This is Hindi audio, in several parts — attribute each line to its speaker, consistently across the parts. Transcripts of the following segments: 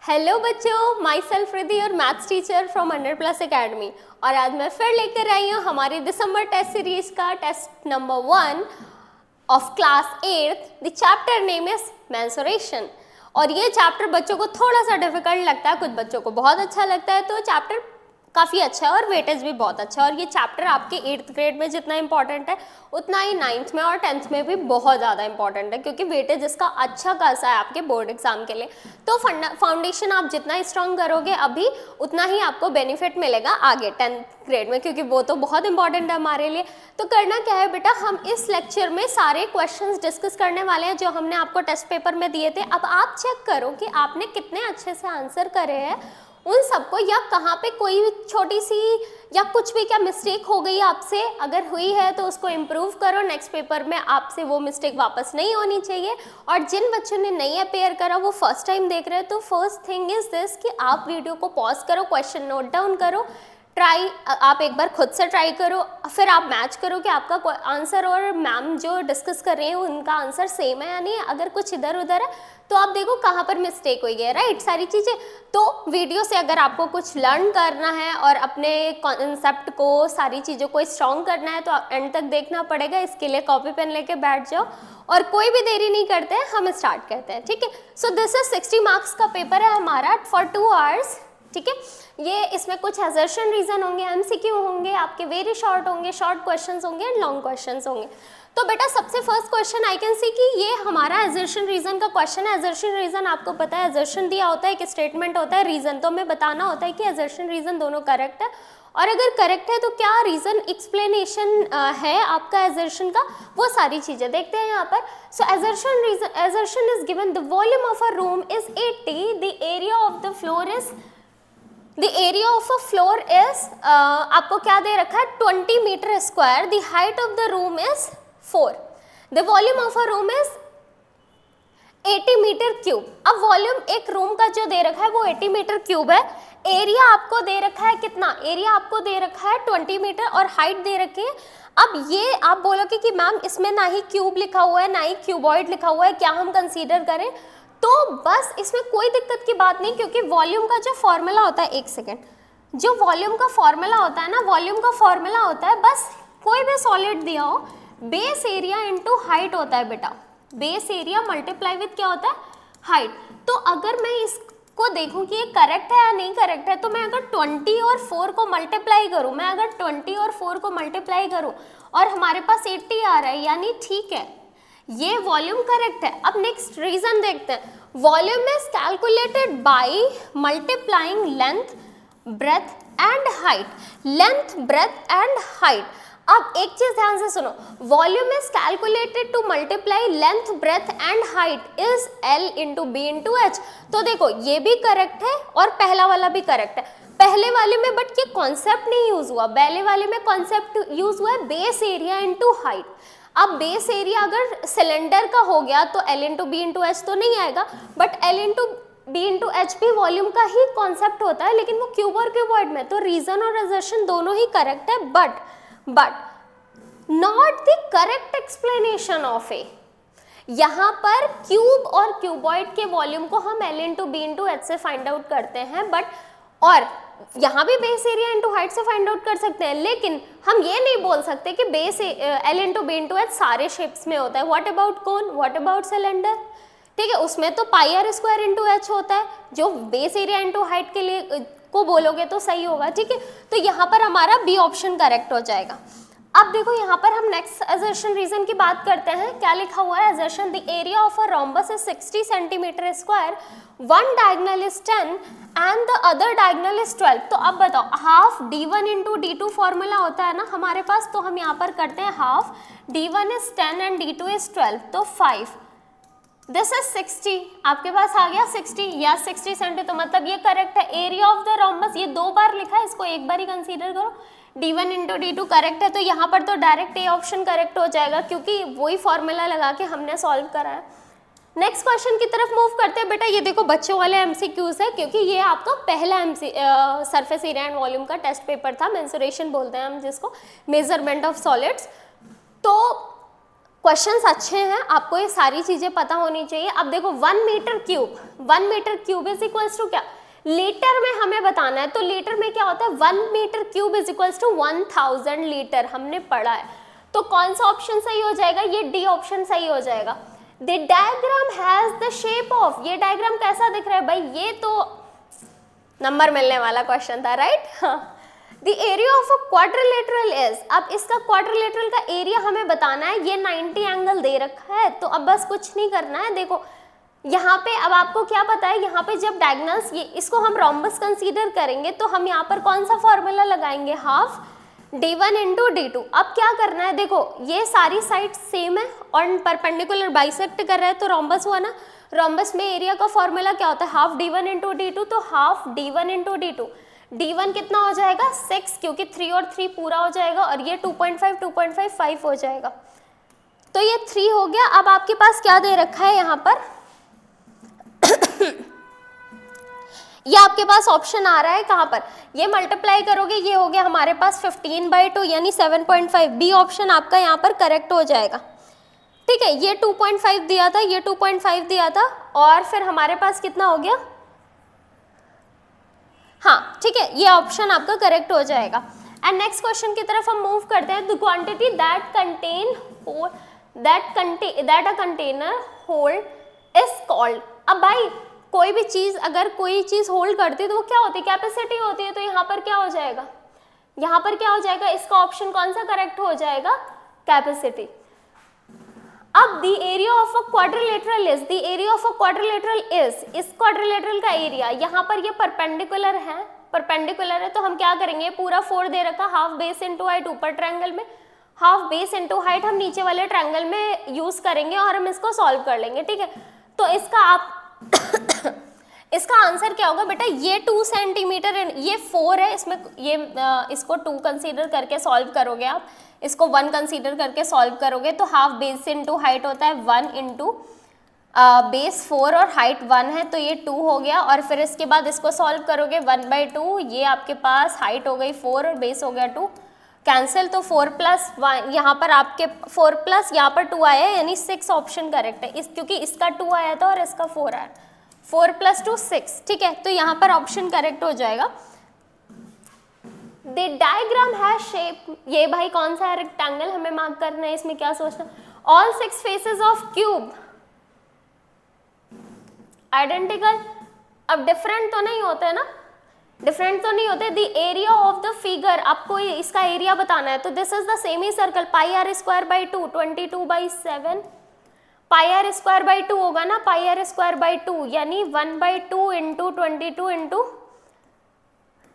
Speaker 1: हेलो बच्चों, माई सेल्फ रिद्धि और मैथ्स टीचर फ्रॉम 100+ एकेडमी। और आज मैं फिर लेकर आई हूँ हमारी दिसंबर टेस्ट सीरीज का test number 1 of class 8। The chapter name is mensuration. और ये चैप्टर बच्चों को थोड़ा सा डिफिकल्ट लगता है, कुछ बच्चों को बहुत अच्छा लगता है। तो चैप्टर काफ़ी अच्छा है और वेटेज भी बहुत अच्छा है। और ये चैप्टर आपके 8th ग्रेड में जितना इंपॉर्टेंट है उतना ही 9th में और 10th में भी बहुत ज़्यादा इंपॉर्टेंट है, क्योंकि वेटेज इसका अच्छा खासा है आपके बोर्ड एग्जाम के लिए। तो फाउंडेशन आप जितना स्ट्रॉन्ग करोगे अभी उतना ही आपको बेनिफिट मिलेगा आगे 10th ग्रेड में, क्योंकि वो तो बहुत इंपॉर्टेंट है हमारे लिए। तो करना क्या है बेटा, हम इस लेक्चर में सारे क्वेश्चंस डिस्कस करने वाले हैं जो हमने आपको टेस्ट पेपर में दिए थे। अब आप चेक करो कि आपने कितने अच्छे से आंसर करे हैं उन सबको, या कहाँ पे कोई छोटी सी या कुछ भी क्या मिस्टेक हो गई आपसे, अगर हुई है तो उसको इम्प्रूव करो। नेक्स्ट पेपर में आपसे वो मिस्टेक वापस नहीं होनी चाहिए। और जिन बच्चों ने नहीं अपेयर करा वो फर्स्ट टाइम देख रहे हैं, तो फर्स्ट थिंग इज दिस कि आप वीडियो को पॉज करो, क्वेश्चन नोट डाउन करो, ट्राई आप एक बार खुद से ट्राई करो, फिर आप मैच करो कि आपका आंसर और मैम जो डिस्कस कर रहे हैं उनका आंसर सेम है या नहीं। अगर कुछ इधर उधर है तो आप देखो कहाँ पर मिस्टेक हुई है, राइट, सारी चीज़ें। तो वीडियो से अगर आपको कुछ लर्न करना है और अपने कॉन्सेप्ट को, सारी चीज़ों को स्ट्रॉन्ग करना है तो एंड तक देखना पड़ेगा। इसके लिए कॉपी पेन लेके बैठ जाओ और कोई भी देरी नहीं करते हैं, हम स्टार्ट करते हैं, ठीक है। सो दिस इज 60 मार्क्स का पेपर है हमारा फॉर 2 आवर्स, ठीक है। ये इसमें कुछ असर्शन रीजन होंगे, एमसीक्यू होंगे, आपके वेरी शॉर्ट होंगे, शॉर्ट क्वेश्चंस होंगे एंड लॉन्ग क्वेश्चंस होंगे। तो बेटा सबसे first question I can see कि ये हमारा असर्शन रीजन का क्वेश्चन है। असर्शन रीजन आपको पता है, असर्शन दिया होता है, एक स्टेटमेंट होता है, रीजन तो हमें बताना होता है कि असर्शन रीजन दोनों करेक्ट है। और अगर करेक्ट है तो क्या रीजन एक्सप्लेनेशन है आपका असर्शन का, वो सारी चीजें देखते हैं यहाँ पर। So assertion is given the volume of a room is 80, the area of the floor is The area of a floor is आपको क्या दे रखा है 20 metre square, the height of the room is 4, the volume of a room is 80 metre cube. अब वॉल्यूम एक रूम का जो दे रखा है वो 80 मीटर क्यूब है। एरिया आपको दे रखा है कितना, एरिया आपको दे रखा है 20 मीटर और हाइट दे रखी है। अब ये आप बोलोगे कि मैम इसमें ना ही क्यूब लिखा हुआ है ना ही क्यूबॉइड लिखा हुआ है, क्या हम कंसीडर करें? तो बस इसमें कोई दिक्कत की बात नहीं, क्योंकि वॉल्यूम का जो फॉर्मूला होता है, एक सेकेंड, जो वॉल्यूम का फॉर्मूला होता है ना, वॉल्यूम का फॉर्मूला होता है बस कोई भी सॉलिड दिया हो, बेस एरिया इनटू हाइट होता है बेटा। बेस एरिया मल्टीप्लाई विद क्या होता है, हाइट। तो अगर मैं इसको देखूं कि ये करेक्ट है या नहीं करेक्ट है, तो मैं अगर 20 और 4 को मल्टीप्लाई करूं, मैं अगर 20 और 4 को मल्टीप्लाई करूं और हमारे पास 80 आ रहा है, यानी ठीक है, ये वॉल्यूम करेक्ट है। अब नेक्स्ट रीजन देखते हैं। Volume is calculated by multiplying length, breadth and height. Length, breadth and height. अब एक चीज ध्यान से सुनो, volume is calculated to multiply length, breadth and height is L into B into H. तो देखो ये भी करेक्ट है और पहला वाला भी करेक्ट है। पहले वाले में बट ये कॉन्सेप्ट नहीं यूज हुआ, पहले वाले में कॉन्सेप्ट यूज हुआ है बेस एरिया इंटू हाइट। अब बेस एरिया अगर सिलेंडर का हो गया तो L into B into H तो नहीं आएगा, but L into B into H भी वॉल्यूम का ही कॉन्सेप्ट होता है, लेकिन वो क्यूब और क्यूबॉइड में। तो रीजन और असर्शन दोनों ही करेक्ट है, but not the correct explanation of A. यहाँ पर क्यूब और क्यूबॉइड के वॉल्यूम को हम L into B into H से फाइंड आउट करते हैं, बट और यहाँ भी बेस एरिया इंटू हाइट से फाइंड आउट कर सकते हैं, लेकिन हम ये नहीं बोल सकते कि base L into B into H सारे शेप्स में होता है। What about cone, what about cylinder, ठीक है, उसमें तो pi r square into H होता है, जो बेस एरिया इंटू हाइट के लिए को बोलोगे तो सही होगा, ठीक है। तो यहाँ पर हमारा बी ऑप्शन करेक्ट हो जाएगा। अब देखो यहाँ पर हम नेक्स्ट असर्शन रीजन की बात करते हैं। क्या लिखा हुआ है, assertion the area of a rhombus is 60 centimetre square, one diagonal is 10 and the other diagonal is 12। तो अब बताओ, half d1 into d2 formula होता है ना हमारे पास, तो हम यहाँ पर करते हैं half, d1 is 10 and d2 is 12, तो 5, दिस इज 60, आपके पास आ गया 60 या 60 सेंटी, तो मतलब ये करेक्ट है। एरिया ऑफ द रोम्बस ये 2 बार लिखा है, इसको एक बार ही कंसीडर करो। d1 इंटू d2 करेक्ट है, तो यहाँ पर तो डायरेक्ट ए ऑप्शन करेक्ट हो जाएगा, क्योंकि वही फॉर्मूला लगा के हमने सॉल्व करा है। नेक्स्ट क्वेश्चन की तरफ मूव करते हैं। बेटा ये देखो बच्चों वाले एमसीक्यूज है, क्योंकि ये आपका पहला सरफेस एरिया एंड वॉल्यूम का टेस्ट पेपर था। मेंसुरेशन बोलते हैं हम जिसको, मेजरमेंट ऑफ सॉलिड्स। तो क्वेश्चंस अच्छे हैं, आपको ये सारी चीजें पता होनी चाहिए। अब देखो 1 metre cube is equals to क्या, लीटर में हमें बताना है, तो लीटर में क्या होता है 1 metre cube is equals to 1000 litre, हमने पढ़ा है। तो कौन सा ऑप्शन सही हो जाएगा, ये डी ऑप्शन सही हो जाएगा। The diagram has the shape of, ये डायग्राम कैसा दिख रहा है भाई, ये तो नंबर मिलने वाला क्वेश्चन था, right. The area of a quadrilateral is, अब इसका क्वाड्रिलेटरल का एरिया हमें बताना है, ये 90 एंगल दे रखा है, तो अब बस कुछ नहीं करना है। देखो यहाँ पे अब आपको क्या पता है, यहाँ पे जब डायगोनल्स, ये इसको हम रोम्बस कंसीडर करेंगे, तो हम यहाँ पर कौन सा फॉर्मूला लगाएंगे, हाफ d1 इंटू d2। अब क्या करना है, देखो ये सारी साइड सेम है और परपेंडिकुलर बाइसेक्ट कर रहा है, तो रोम्बस हुआ ना। रोम्बस में एरिया का फॉर्मूला क्या होता है, हाफ d1 इंटू d2, तो half d1 into d2। d1 कितना हो जाएगा 6, क्योंकि 3 और 3 पूरा हो जाएगा, और ये 2.5 2.5 5 हो जाएगा, तो ये 3 हो गया। अब आपके पास क्या दे रखा है यहाँ पर ये आपके पास ऑप्शन आ रहा है कहाँ पर, ये मल्टीप्लाई करोगे, ये हो गया हमारे पास 15/2 यानी 7.5, बी ऑप्शन आपका यहाँ पर करेक्ट हो जाएगा। ठीक है, ये 2.5 दिया था, ये 2.5 दिया था, और फिर हमारे पास कितना हो गया, हाँ ठीक है, ये ऑप्शन आपका करेक्ट हो जाएगा। एंड नेक्स्ट क्वेश्चन की तरफ हम मूव करते हैं। The quantity that a container hold is called. अब भाई कोई भी चीज, अगर कोई चीज होल्ड करती है तो वो क्या होती है, कैपेसिटी होती है, तो यहाँ पर क्या हो जाएगा, यहाँ पर क्या हो जाएगा, इसका ऑप्शन कौन सा करेक्ट हो जाएगा, कैपेसिटी। अब the area of a quadrilateral is, the area of a quadrilateral is, इस क्वाड्रिलेटरल का एरिया, यहाँ पर ये परपेंडिकुलर है, तो हम क्या करेंगे, पूरा 4 दे रखा, हाफ बेस इंटू हाइट ऊपर ट्रायंगल में, हाफ बेस इंटू हाइट हम नीचे वाले ट्रायंगल में यूज करेंगे और हम इसको सॉल्व कर लेंगे। ठीक है, तो इसका आप इसका आंसर क्या होगा बेटा, ये 2 सेंटीमीटर, ये 4 है, इसमें ये इसको 2 कंसीडर करके सॉल्व करोगे आप, इसको 1 कंसीडर करके सॉल्व करोगे, तो हाफ बेस इंटू हाइट होता है 1 इंटू बेस 4 और हाइट 1 है, तो ये 2 हो गया। और फिर इसके बाद इसको सॉल्व करोगे 1/2, ये आपके पास हाइट हो गई 4 और बेस हो गया 2, कैंसिल, तो 4 + 1, यहाँ पर आपके 4 प्लस यहाँ पर 2 आया है, यानी 6 ऑप्शन करेक्ट है, क्योंकि इसका 2 आया था और इसका 4 आया, 4 + 2 6। ठीक है, तो यहाँ पर ऑप्शन करेक्ट हो जाएगा। द डायग्राम हैज शेप, ये भाई कौन सा है, रेक्टेंगल हमें मार्क करना है, इसमें क्या सोचना, all 6 faces of cube identical. अब डिफरेंट तो नहीं होते ना, डिफरेंट तो नहीं होते। The area of the figure, आपको इसका एरिया बताना है, तो this is the semi circle, πr² 22/7, πr² होगा ना, πr² यानी 1/2 इंटू 22 इंटू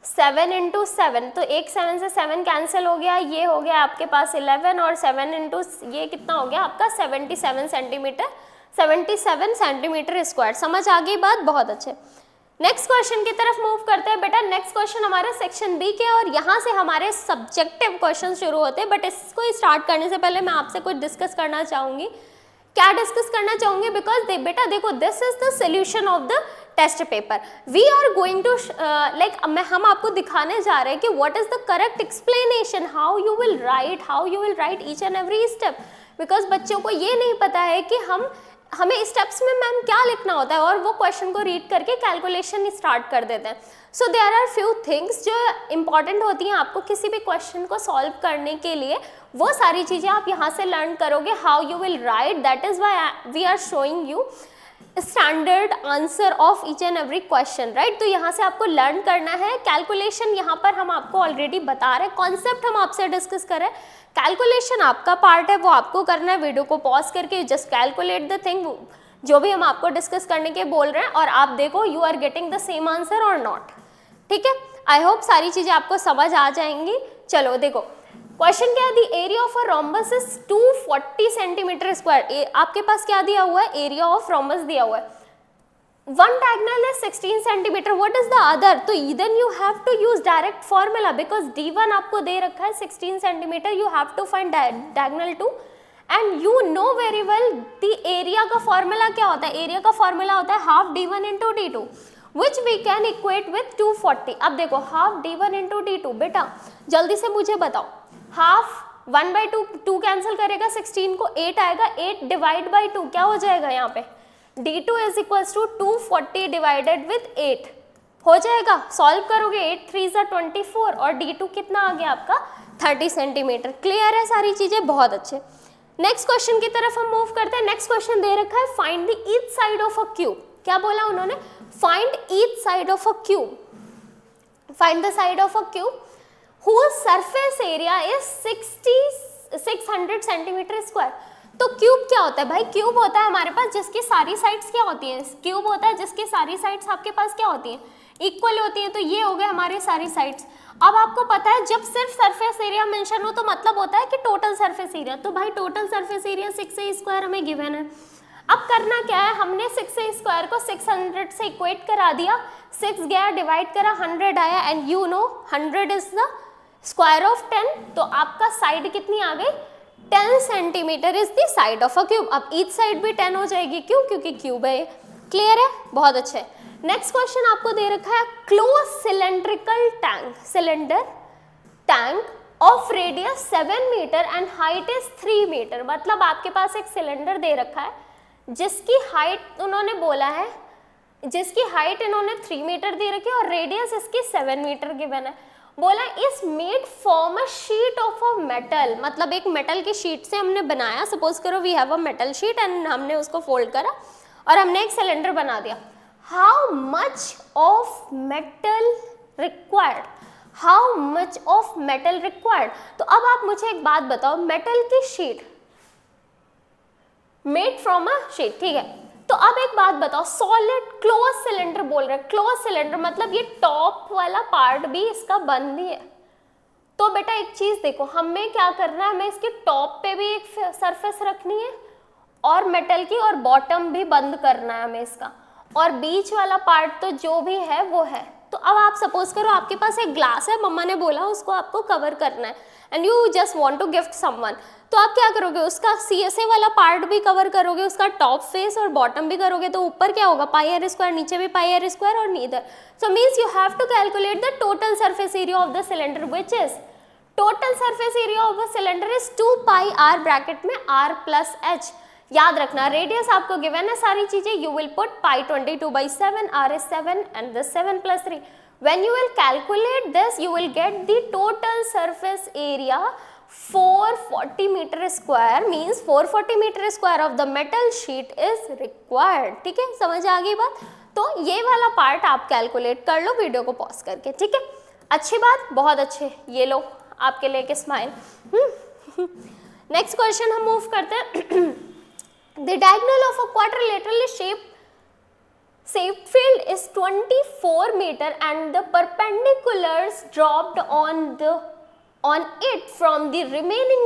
Speaker 1: 7 इंटू 7, तो एक 7 से 7 कैंसिल हो गया, ये हो गया आपके पास 11, और 7 इंटू ये कितना हो गया आपका 77 सेंटीमीटर स्क्वायर। समझ आ गई बात, बहुत अच्छे। नेक्स्ट क्वेश्चन की तरफ मूव करते हैं बेटा। नेक्स्ट क्वेश्चन हमारे सेक्शन बी के, और यहाँ से हमारे सब्जेक्टिव क्वेश्चन शुरू होते हैं, बट इसको स्टार्ट करने से पहले मैं आपसे कुछ डिस्कस करना चाहूँगी। क्या डिस्कस करना चाहूँगी, बिकॉज बेटा देखो, this is the solution of the test paper. We are going to हम आपको दिखाने जा रहे हैं कि what is the correct explanation, how you will write each and every step, because बच्चों को ये नहीं पता है कि हमें स्टेप्स में मैम क्या लिखना होता है, और वो क्वेश्चन को रीड करके कैलकुलेशन स्टार्ट कर देते हैं। So there are few things जो इंपॉर्टेंट होती हैं आपको किसी भी क्वेश्चन को सॉल्व करने के लिए, वो सारी चीज़ें आप यहाँ से लर्न करोगे, how you will write, that is why we are showing you standard answer of each and every question, right. तो यहाँ से आपको लर्न करना है। कैलकुलेशन यहाँ पर हम आपको ऑलरेडी बता रहे हैं, कॉन्सेप्ट हम आपसे डिस्कस कर रहे हैं, कैलकुलेशन आपका पार्ट है, वो आपको करना है। वीडियो को पॉज करके जस्ट कैलकुलेट द थिंग, जो भी हम आपको डिस्कस करने के बोल रहे हैं, और आप देखो you are getting the same answer और नॉट। ठीक है, आई होप सारी चीज़ें आपको समझ आ जाएंगी। चलो देखो क्वेश्चन क्या है, the area of a rhombus is 240 centimetre square. आपके पास क्या दिया हुआ है, एरिया ऑफ रोम्बस दिया हुआ है। One diagonal is 16 centimetre, what is the other? तो then you have to use direct formula because d1 आपको दे रखा है 16 centimetre, you have to find diagonal 2 and you know very well the area का फॉर्मूला क्या होता है, एरिया का फॉर्मूला होता है half d1 into d2 which we can equate with 240। अब देखो हाफ d1 इंटू d2, बेटा जल्दी से मुझे बताओ, हाफ 1/2 2 कैंसिल करेगा 16 को, 8 आएगा, 8 डिवाइड बाई 2 क्या हो जाएगा यहाँ पे, d2 is equals to 240 divided with 8 हो जाएगा। सॉल्व करोगे 8 3 ज़ा 24 और d2 कितना आ गया आपका 30 सेंटीमीटर। क्लियर है सारी चीजें, बहुत अच्छे। नेक्स्ट क्वेश्चन की तरफ हम मूव करते हैं। नेक्स्ट क्वेश्चन दे रखा है find the each side of a cube. क्या बोला उन्होंने, find each side of a cube, find the side of a cube whose surface area is 600 centimetre square. तो क्यूब क्या होता है भाई, क्यूब होता है हमारे पास जिसकी सारी साइड्स क्या होती हैं, क्यूब होता है जिसकी सारी साइड्स आपके पास क्या होती हैं, इक्वल होती हैं। तो ये हो गए हमारे सारी साइड्स। अब आपको पता है जब सिर्फ सरफेस एरिया मेंशन हो तो मतलब होता है कि टोटल सरफेस एरिया। तो भाई total surface area 6a square हमें गिवन है। अब करना क्या है, हमने 6a स्क्वायर को 600 से इक्वेट करा दिया, 6 गया डिवाइड करा 100 आया, and you know 100 is the square of 10। तो आपका साइड कितनी आ गई 10 centimetre is the side of a cube. अब ईच साइड भी 10 हो जाएगी, क्यों, क्योंकि क्यूब है। क्लियर है, बहुत अच्छे। नेक्स्ट क्वेश्चन आपको दे रखा है close cylindrical tank, cylinder tank of radius 7 metre and height is 3 metre. मतलब आपके पास एक सिलेंडर दे रखा है जिसकी हाइट उन्होंने बोला है, जिसकी हाइट इन्होंने 3 मीटर दे रखी है और रेडियस इसकी 7 मीटर गिवन है। बोला is made from a sheet of a metal, मतलब एक मेटल की शीट से हमने बनाया। सपोज करो we have a metal sheet and हमने उसको फोल्ड करा और हमने एक सिलेंडर बना दिया। How much of metal required, how much of metal required. तो अब आप मुझे एक बात बताओ, मेटल की sheet made from a sheet, ठीक है। तो अब एक बात बताओ, सॉलिड क्लोज सिलेंडर बोल रहे हैं, क्लोज सिलेंडर मतलब ये टॉप वाला पार्ट भी इसका बंद ही है। तो बेटा एक चीज देखो, हमें क्या करना है, हमें इसके टॉप पे भी एक सरफेस रखनी है और मेटल की, और बॉटम भी बंद करना है हमें इसका, और बीच वाला पार्ट तो जो भी है वो है। तो अब आप सपोज करो आपके पास एक ग्लास है, मम्मा ने बोला उसको आपको कवर करना है and you just want to gift someone. तो आप क्या करोगे, उसका CSA वाला पार्ट भी कवर करोगे, उसका टॉप फेस और बॉटम भी करोगे। तो ऊपर क्या होगा पाई आर स्क्वायर, नीचे भी पाई आर स्क्वायर और neither. So means you have to calculate the total surface area of the cylinder which is, total surface area of the cylinder is 2 pi r bracket में r प्लस h। याद रखना रेडियस आपको गिवन है सारी चीजें, you will put pi 22/7, r is 7 and this 7 plus 3. When you will calculate this, you will get the total surface area 440 meter square, means 440 meter square of the metal sheet is required. ठीक है, समझ आ गई बात। तो ये वाला पार्ट आप कैलकुलेट कर लो वीडियो को पॉज करके, ठीक है। अच्छी बात, बहुत अच्छे। ये लो आपके लिए एक स्माइल। नेक्स्ट क्वेश्चन हम मूव करते हैं। The diagonal of a quadrilaterally shaped field is 24 meter and the perpendiculars dropped on it from the remaining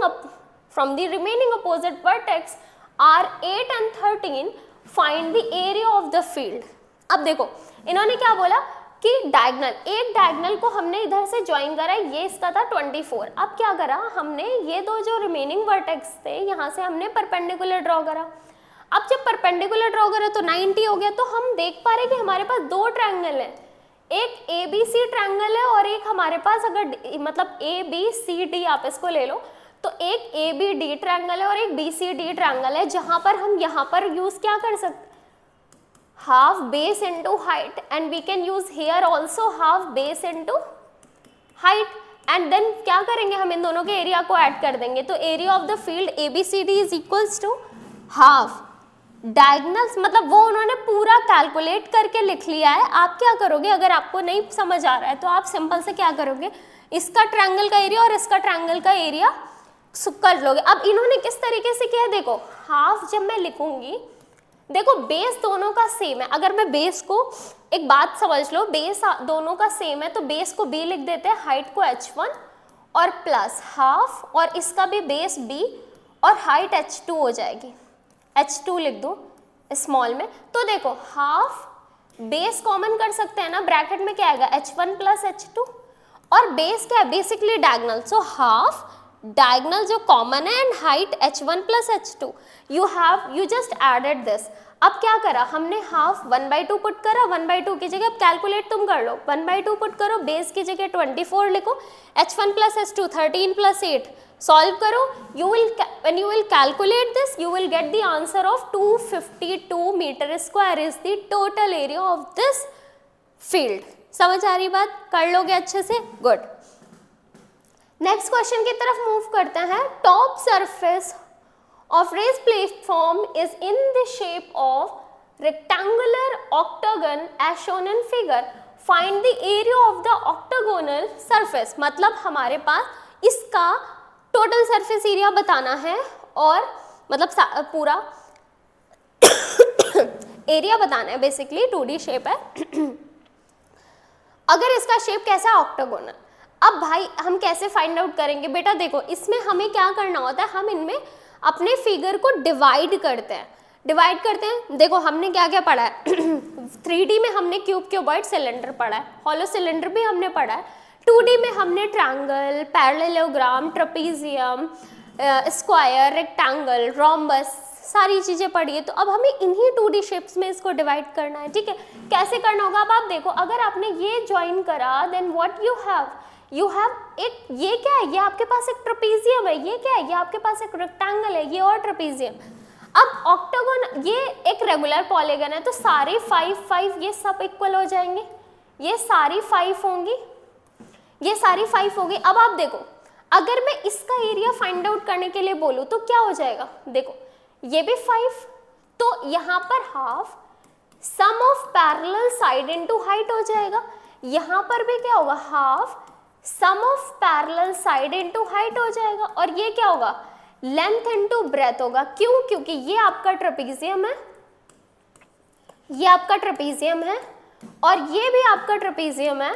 Speaker 1: opposite vertex are 8 and 13. Find the area of the field. अब देखो इन्होंने क्या बोला कि डायगनल, एक डायगनल को हमने इधर से ज्वाइन करा, ये इसका था 24। अब क्या करा हमने, ये दो जो रिमेनिंग वर्टेक्स थे यहाँ से हमने परपेंडिकुलर ड्रॉ करा। अब जब परपेंडिकुलर ड्रॉ करा तो 90 हो गया। तो हम देख पा रहे कि हमारे पास दो ट्रायंगल है, एक ABC ट्रायंगल है और एक हमारे पास अगर मतलब ABCD आप इसको ले लो तो एक ABD ट्रायंगल है और एक BCD ट्रायंगल है, जहां पर हम यहाँ पर यूज क्या कर सकते, half base into height, and we can use here also half base into height, and then क्या करेंगे हम इन दोनों के एरिया को ऐड कर देंगे। तो area of the field ABCD is equals to half diagonals, मतलब वो उन्होंने पूरा कैलकुलेट करके लिख लिया है। आप क्या करोगे, अगर आपको नहीं समझ आ रहा है तो आप सिंपल से क्या करोगे, इसका ट्रायंगल का एरिया और इसका ट्रायंगल का एरिया कर लोगे। अब इन्होंने किस तरीके से किया, देखो हाफ जब मैं लिखूंगी, देखो बेस दोनों का सेम है। अगर मैं बेस को, एक बात समझ लो, बेस दोनों का सेम है तो बेस को B लिख देते हैं, हाइट को H1 और प्लस हाफ, और इसका भी बेस B और हाइट H2 हो जाएगी। H2 लिख दो स्मॉल में। तो देखो हाफ बेस कॉमन कर सकते हैं ना, ब्रैकेट में क्या आएगा H1 प्लस H2, और बेस क्या है basically diagonal, so half diagonal जो कॉमन है and height h1 plus h2, you just added this. अब क्या करा हमने, हाफ 1/2 पुट करा, 1/2 की जगह अब कैलकुलेट तुम कर लो, 1/2 पुट करो, बेस की जगह 24 लिखो, h1 plus h2 13 plus 8 solve करो, when you will calculate this you will get the answer of 252 meter square is the total area of this field। समझ आ रही बात, कर लोगे अच्छे से, गुड। नेक्स्ट क्वेश्चन की तरफ मूव करते हैं। Top surface of raised platform is in the shape of rectangular octagon as shown in figure, find the area of the octagonal surface। मतलब हमारे पास इसका टोटल सरफेस एरिया बताना है और मतलब पूरा एरिया बताना है, बेसिकली 2D शेप है। अगर इसका शेप कैसा है, ऑक्टागोनल। अब भाई हम कैसे फाइंड आउट करेंगे बेटा, देखो इसमें हमें क्या करना होता है, हम इनमें अपने फिगर को डिवाइड करते हैं। देखो हमने क्या क्या पढ़ा है 3D में हमने क्यूबॉइड सिलेंडर पढ़ा है, हॉलो सिलेंडर भी हमने पढ़ा है, 2D में हमने triangle, parallelogram, trapezium, square, rectangle, rhombus, सारी चीज़ें पढ़ी है। तो अब हमें इन्हीं 2D शेप्स में इसको डिवाइड करना है, ठीक है। कैसे करना होगा, अब आप देखो अगर आपने ये ज्वाइन करा देन व्हाट यू हैव एक, ये क्या है, ये आपके पास एक ट्रेपीजियम है, ये क्या है, ये आपके पास एक रेक्टेंगल है, ये और ट्रेपीजियम। अब ऑक्टागोन ये एक रेगुलर पॉलीगन है, तो सारे 5 ये सब इक्वल हो जाएंगे, ये सारी 5 होंगी, ये सारी 5 होगी। अब आप देखो अगर मैं इसका एरिया फाइंड आउट करने के लिए बोलूँ तो क्या हो जाएगा, देखो ये भी 5, तो यहाँ पर half sum of parallel side into height हो जाएगा, यहाँ पर भी क्या होगा, half sum of parallel side into height हो जाएगा, और ये क्या होगा, लेंथ इनटू ब्रेथ होगा। क्यों, क्योंकि ये आपका ट्रेपीजियम है, ये आपका ट्रेपीजियम है और ये भी आपका ट्रेपीजियम है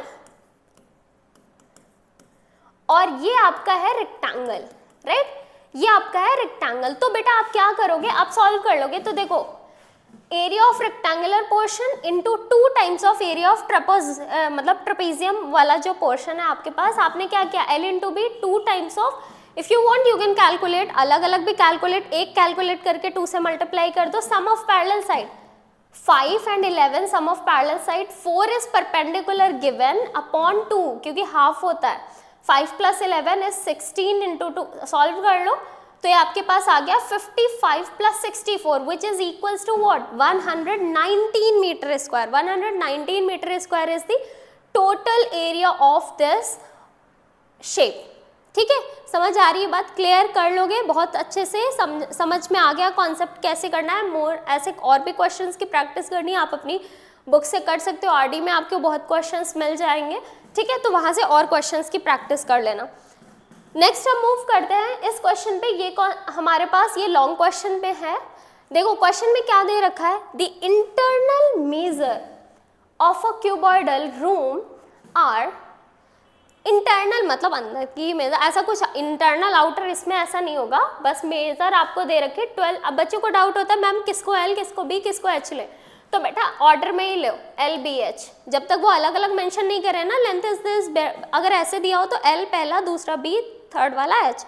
Speaker 1: और ये आपका है रेक्टेंगल, राइट, ये आपका है रेक्टेंगल। तो बेटा आप क्या करोगे, आप सॉल्व कर लोगे, तो देखो area of rectangular portion into 2 times of area of मतलब ट्रेपीजियम वाला जो पोर्शन है आपके पास, आपने क्या किया, L into B 2 times of, if you want you can calculate, अलग अलग भी कैलकुलेट, एक कैलकुलेट करके 2 से मल्टीप्लाई कर दो। Sum of parallel side 5 and 11, sum of parallel side 4 is perpendicular given upon 2, क्योंकि हाफ होता है, 5 प्लस 11 इज 16 इंटू 2, सॉल्व कर लो तो ये आपके पास आ गया 55 plus 64 which is equals to what, 119 metre square. 119 metre square is the total area of this shape, ठीक है। समझ आ रही है बात, क्लियर कर लोगे बहुत अच्छे से, समझ में आ गया कॉन्सेप्ट कैसे करना है। मोर ऐसे और भी क्वेश्चंस की प्रैक्टिस करनी है, आप अपनी बुक से कर सकते हो, आरडी में आपको बहुत क्वेश्चंस मिल जाएंगे, ठीक है, तो वहाँ से और क्वेश्चंस की प्रैक्टिस कर लेना। नेक्स्ट हम मूव करते हैं इस क्वेश्चन पे, ये हमारे पास ये लॉन्ग क्वेश्चन पे है। देखो क्वेश्चन में क्या दे रखा है, the internal measure of a cuboidal room are, internal मतलब अंदर की मेजर, ऐसा कुछ इंटरनल आउटर इसमें ऐसा नहीं होगा, बस मेजर आपको दे रखे 12। अब बच्चों को डाउट होता है मैम किसको L किसको B किसको H ले, तो बेटा ऑर्डर में ही लो LBH, जब तक वो अलग अलग मेंशन नहीं करे ना, लेंथ इज दिस, अगर ऐसे दिया हो तो L पहला, दूसरा B, थर्ड वाला H।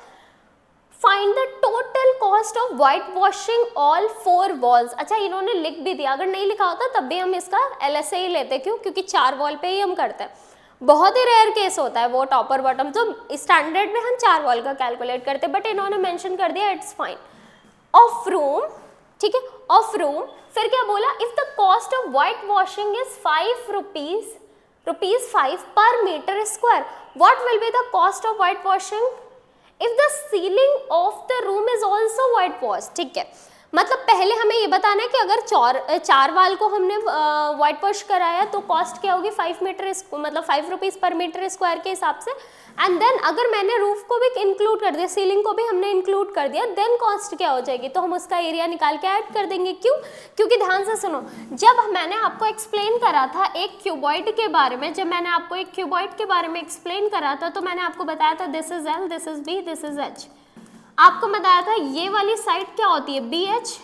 Speaker 1: Find the total cost of white washing all 4 walls. अच्छा इन्होंने लिख भी दिया, अगर नहीं लिखा होता तब भी हम इसका LSA ही लेते, क्यों, क्योंकि 4 वॉल पे ही हम करते हैं, बहुत ही रेयर केस होता है वो टॉपर बॉटम, तो स्टैंडर्ड में हम 4 वॉल का कैलकुलेट करते, बट इन्होंने मेंशन कर दिया, इट्स फाइन। ऑफ रूम, ठीक है, ऑफ रूम, फिर क्या बोला, if the cost of white washing is 5 rupees 5 per metre square, what will be the cost of white washing if the ceiling of the room is also white wash. ठीक है, मतलब पहले हमें ये बताना है कि अगर 4 वाल को हमने वाइट वॉश कराया तो कॉस्ट क्या होगी, 5 मीटर मतलब 5 रुपीज़ पर मीटर स्क्वायर के हिसाब से। एंड देन अगर मैंने रूफ को भी इंक्लूड कर दिया, सीलिंग को भी हमने इंक्लूड कर दिया, देन कॉस्ट क्या हो जाएगी, तो हम उसका एरिया निकाल के ऐड कर देंगे। क्यों, क्योंकि ध्यान से सुनो, जब मैंने आपको एक्सप्लेन करा था एक क्यूबॉइड के बारे में, जब मैंने आपको एक क्यूबॉइड के बारे में एक्सप्लेन करा था, तो मैंने आपको बताया था this is L, this is B, this is H। आपको बताया था ये वाली साइड क्या होती है, BH,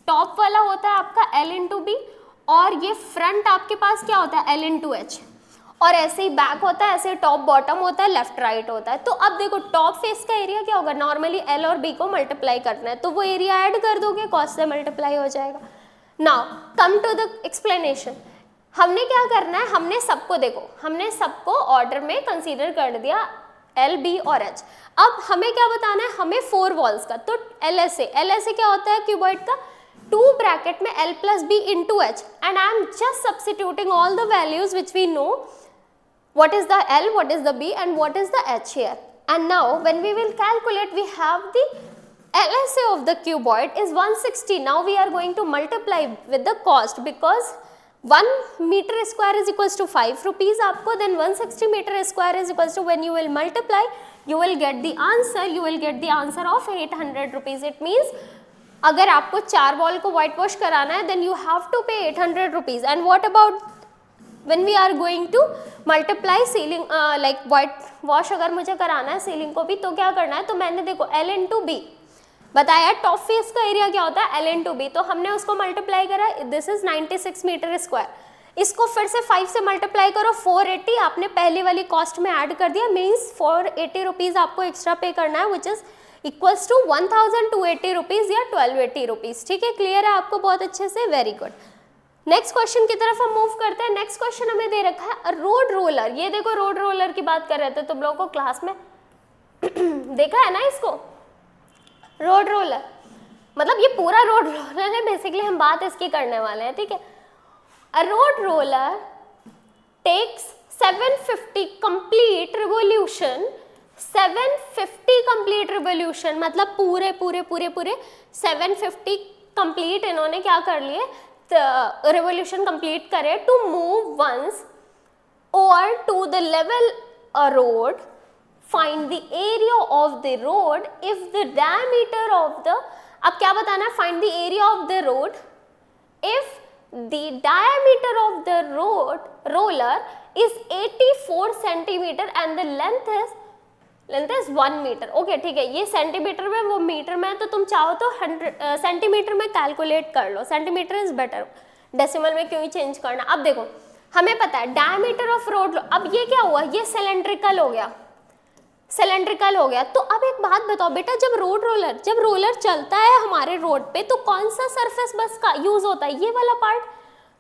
Speaker 1: टॉप वाला होता है आपका L इंटू B, और ये फ्रंट आपके पास क्या होता है L इंटू H। और ऐसे ही बैक होता है, ऐसे टॉप बॉटम होता है, लेफ्ट राइट होता है। तो अब देखो टॉप फेस का एरिया क्या होगा, नॉर्मली एल और बी को मल्टीप्लाई करना है तो वो एरिया ऐड कर दोगे, कॉस से मल्टीप्लाई हो जाएगा। Now come to the explanation. हमने क्या करना है, हमने सबको देखो, हमने सबको ऑर्डर में कंसीडर कर दिया एल, बी और एच। अब हमें क्या बताना है, हमें 4 वॉल्स का, तो LSA क्या होता है क्यूबॉइड का, 2 ब्रैकेट में L plus B into H, and I am just substituting all the values which we know, what is the L, what is the B and what is the H here. And now when we will calculate, we have the LSA of the cuboid is 160. Now we are going to multiply with the cost, because 1 meter square is equals to 5 rupees आपको, then 160 meter square is equals to, when you will multiply you will get the answer, you will get the answer of 800 rupees. It means अगर आपको 4 वॉल को white wash कराना है then you have to pay 800 rupees. And what about when we are going to multiply ceiling, like white wash अगर मुझे कराना है सीलिंग को भी तो क्या करना है, तो मैंने देखो L into B बताया, टॉप फेस का एरिया क्या होता है L into B, तो हमने उसको मल्टीप्लाई करा, दिस इज 96 मीटर स्क्वायर, इसको फिर से 5 से मल्टीप्लाई करो 480, आपने पहली वाली कॉस्ट में ऐड कर दिया, मीन्स 480 रुपीज़ आपको एक्स्ट्रा पे करना है, which is equals to 1280 rupees या 1280 रुपीज़। ठीक है, क्लियर है आपको बहुत अच्छे से, वेरी गुड। नेक्स्ट क्वेश्चन की तरफ हम मूव करते हैं। नेक्स्ट क्वेश्चन हमें दे रखा है रोड रोलर। ये देखो रोड रोलर की बात कर रहे थे तुम लोगों को क्लास में देखा है ना इसको, रोड रोलर मतलब ये पूरा रोड रोलर है, बेसिकली हम बात इसकी करने वाले हैं। ठीक है, a road roller takes 750 complete revolution, 750 complete revolution मतलब पूरे 750 कंप्लीट इन्होंने क्या कर लिए, रिवोल्यूशन कंप्लीट करे टू मूव वंस और to the level a road, find the area of the road if the diameter of the, अब क्या बताना है, find the area of the road if the diameter of the roller is 84 centimeter and the length is 1 meter. Okay ठीक है, ये सेंटीमीटर में वो मीटर में है, तो तुम चाहो तो 100 सेंटीमीटर में कैलकुलेट कर लो, सेंटीमीटर इज बेटर, डेसिमल में क्यों ही चेंज करना। अब देखो हमें पता है डायमीटर ऑफ रोड, अब ये क्या हुआ, ये सिलेंड्रिकल हो गया, सिलेंड्रिकल हो गया। तो अब एक बात बताओ बेटा, जब रोलर चलता है हमारे रोड पे तो कौन सा सरफेस बस का यूज होता है, ये वाला पार्ट,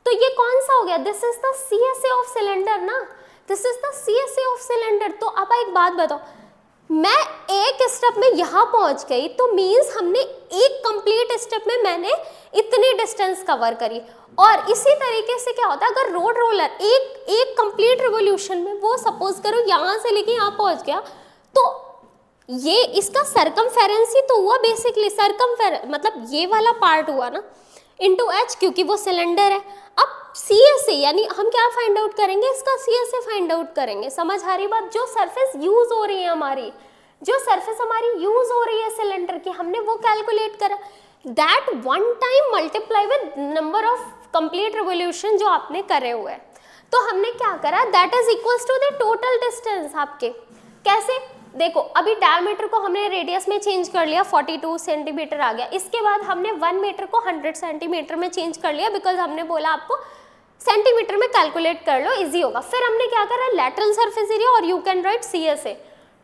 Speaker 1: तो ये कौन सा हो गया, this is the CSA of cylinder ना, this is the CSA of cylinder. तो अब एक बात बताओ, मैं एक स्टेप में यहाँ पहुंच गई तो मीन्स हमने एक कंप्लीट स्टेप में मैंने इतनी डिस्टेंस कवर करी। और इसी तरीके से क्या होता है, अगर रोड रोलर एक कंप्लीट रिवोल्यूशन में वो सपोज करो यहाँ से लेके यहाँ पहुंच गया, तो ये इसका सरकमफेरेंस ही तो हुआ बेसिकली, सरकमफेरेंस मतलब ये वाला पार्ट हुआ ना इनटू H, क्योंकि वो सिलेंडर है। अब CSA यानी हम क्या फाइंड आउट करेंगे, इसका CSA फाइंड आउट करेंगे। समझ आ रही बात, जो सरफेस यूज हो रही है हमारी, जो सरफेस हमारी यूज हो रही है सिलेंडर की, हमने वो कैलकुलेट करा, that one time multiply with number of complete revolution जो आपने करे हुए हैं। तो हमने क्या करा, that is equals to the total distance आपके। कैसे, देखो अभी डायमीटर को हमने रेडियस में चेंज कर लिया, 42 सेंटीमीटर आ गया, इसके बाद हमने 1 मीटर को 100 सेंटीमीटर में चेंज कर लिया, बिकॉज हमने बोला आपको सेंटीमीटर में कैलकुलेट कर लो, इजी होगा। फिर हमने क्या करा, लेटरल सरफेस एरिया, और you can write CSA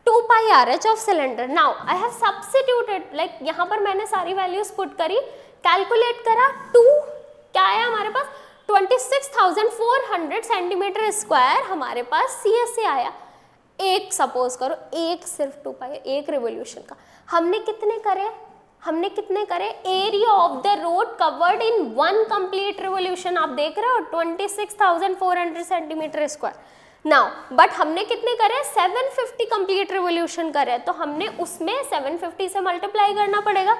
Speaker 1: 2 pi RH of cylinder. Now I have substituted, like यहाँ पर मैंने सारी वैल्यूज पुट करी, कैलकुलेट करा, 2 क्या आया हमारे पास, 26,400 सेंटीमीटर स्क्वायर हमारे पास CSA आया। एक सपोज करो, एक सिर्फ 2 पाई, एक रिवोल्यूशन का हमने कितने करे, area of the road covered in 1 complete revolution, आप देख रहे हो 26,400 सेंटीमीटर स्क्वायर। नाउ बट हमने कितने करे, 750 कंप्लीट रिवोल्यूशन करे, तो हमने उसमें 750 से मल्टीप्लाई करना पड़ेगा।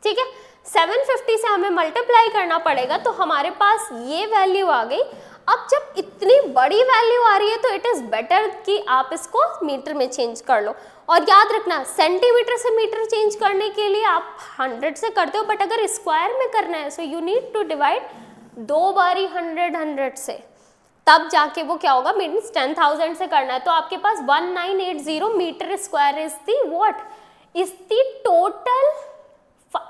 Speaker 1: ठीक है, 750 से हमें मल्टीप्लाई करना पड़ेगा, तो हमारे पास ये वैल्यू आ गई। अब जब इतनी बड़ी वैल्यू आ रही है तो इट इज बेटर कि आप इसको मीटर में चेंज कर लो। और याद रखना, सेंटीमीटर से मीटर चेंज करने के लिए आप 100 से करते हो, बट अगर स्क्वायर में करना है so you need to divide 2 बारी 100 से, तब जाके वो क्या होगा, मीन्स 10,000 से करना है, तो आपके पास 1980 metre square is the what, is the total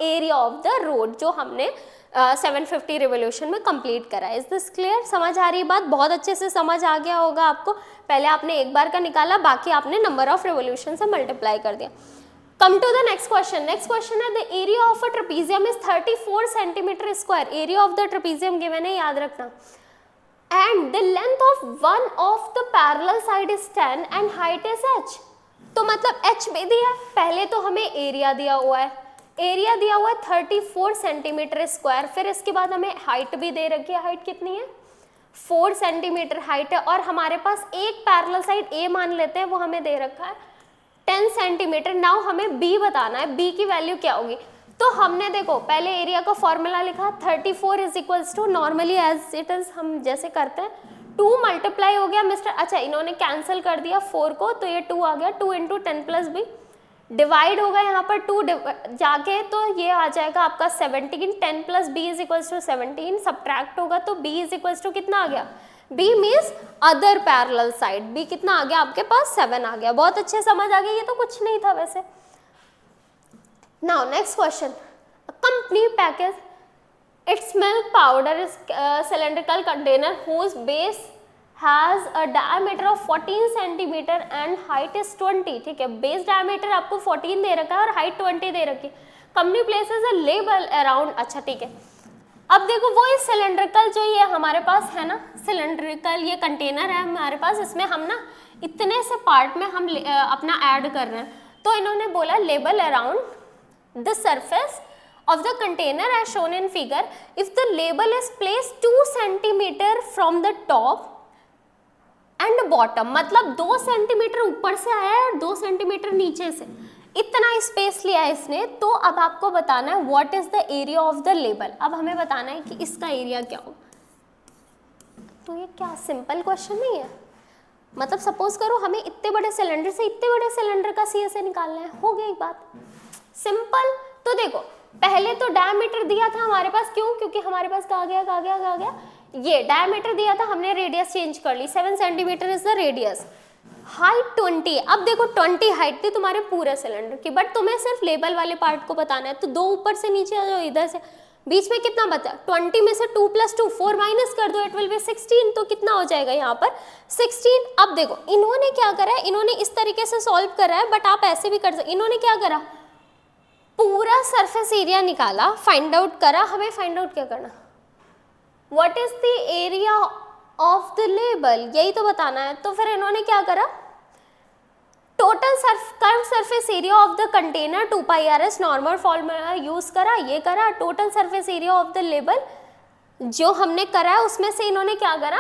Speaker 1: area of the road जो हमने 750 रिवोल्यूशन में कंप्लीट करा। Is this clear? समझ आ रही बात? बहुत अच्छे से समझ आ गया होगा आपको। पहले आपने एक बार का निकाला, बाकी आपने नंबर ऑफ रिवोल्यूशन से मल्टीप्लाई कर दिया। Come to the next question. Next question है the area of a trapezium is 34 centimetre square. Area of the trapezium given है, याद रखना। And the length of one of the parallel side is 10 and height is h। तो मतलब h भी दिया, पहले तो हमें एरिया दिया हुआ है, एरिया दिया हुआ है 34 सेंटीमीटर स्क्वायर, फिर इसके बाद हमें हाइट भी दे रखी है। हाइट कितनी है? 4 सेंटीमीटर हाइट है, और हमारे पास एक पैरेलल साइड a मान लेते हैं, वो हमें दे रखा है 10 सेंटीमीटर। नाउ हमें b बताना है, b की वैल्यू क्या होगी। तो हमने देखो पहले एरिया का फॉर्मूला लिखा, 34 is equals to normally as it is हम जैसे करते हैं 2 मल्टीप्लाई हो गया मिस्टर, अच्छा इन्होंने कैंसिल कर दिया 4 को, तो ये 2 आ गया, 2 इंटू 10 प्लस बी, डिवाइड होगा यहाँ पर 2 जाके, तो ये आ जाएगा आपका 17, 10 plus B is equals to 17, subtract होगा तो b इज इक्वल्स टू कितना आ गया, b means other parallel side, b कितना आ गया आपके पास 7 आ गया। बहुत अच्छे समझ आ गया, ये तो कुछ नहीं था वैसे। Now next question, company package it's milk powder is cylindrical container whose base has a diameter of 14 centimetre and height is 20। ठीक है, बेस डायमीटर आपको 14 दे रखा है और हाइट 20 दे रखी है। Company places a label around, अच्छा ठीक है। अब देखो वो इस सिलेंड्रिकल जो ये हमारे पास है ना, सिलेंड्रिकल ये कंटेनर है हमारे पास, इसमें हम ना इतने से पार्ट में हम अपना ऐड कर रहे हैं, तो इन्होंने बोला label around the surface of the container as shown in figure if the label is placed 2 centimeter from the top and bottom, मतलब 2 सेंटीमीटर ऊपर से आया है और 2 सेंटीमीटर नीचे से, इतना स्पेस लिया है इसने। तो अब आपको बताना है what is the area of the label. अब हमें बताना है कि इसका एरिया क्या हो। तो ये क्या सिंपल क्वेश्चन नहीं है, मतलब सपोज करो हमें इतने बड़े सिलेंडर से इतने बड़े सिलेंडर का CSA निकालना है, हो गया एक बात सिंपल। तो देखो पहले तो डायमीटर दिया था हमारे पास, क्यों? क्योंकि हमारे पास कहा गया ये डायमीटर दिया था, हमने रेडियस चेंज कर ली, 7 centimetre is the radius, height 20। अब देखो 20 हाइट थी तुम्हारे पूरे सिलेंडर की, बट तुम्हें सिर्फ लेबल वाले पार्ट को बताना है, तो 2 ऊपर से नीचे आ जाओ, इधर से बीच में कितना बचा, 20 में से 2 + 2 4 माइनस कर दो, इट विल बी 16, तो कितना हो जाएगा यहाँ पर 16। अब देखो इन्होंने क्या करा है, इन्होंने इस तरीके से सॉल्व करा है, बट आप ऐसे भी कर सकते। इन्होंने क्या करा, पूरा सरफेस एरिया निकाला, फाइंड आउट करा। हमें फाइंड आउट क्या करना, what is the area of the label, यही तो बताना है। तो फिर इन्होंने क्या करा, total curve surface area of the container 2πrs normal formula use करा, ये करा, total surface area of the label जो हमने करा है उसमें से इन्होंने क्या करा,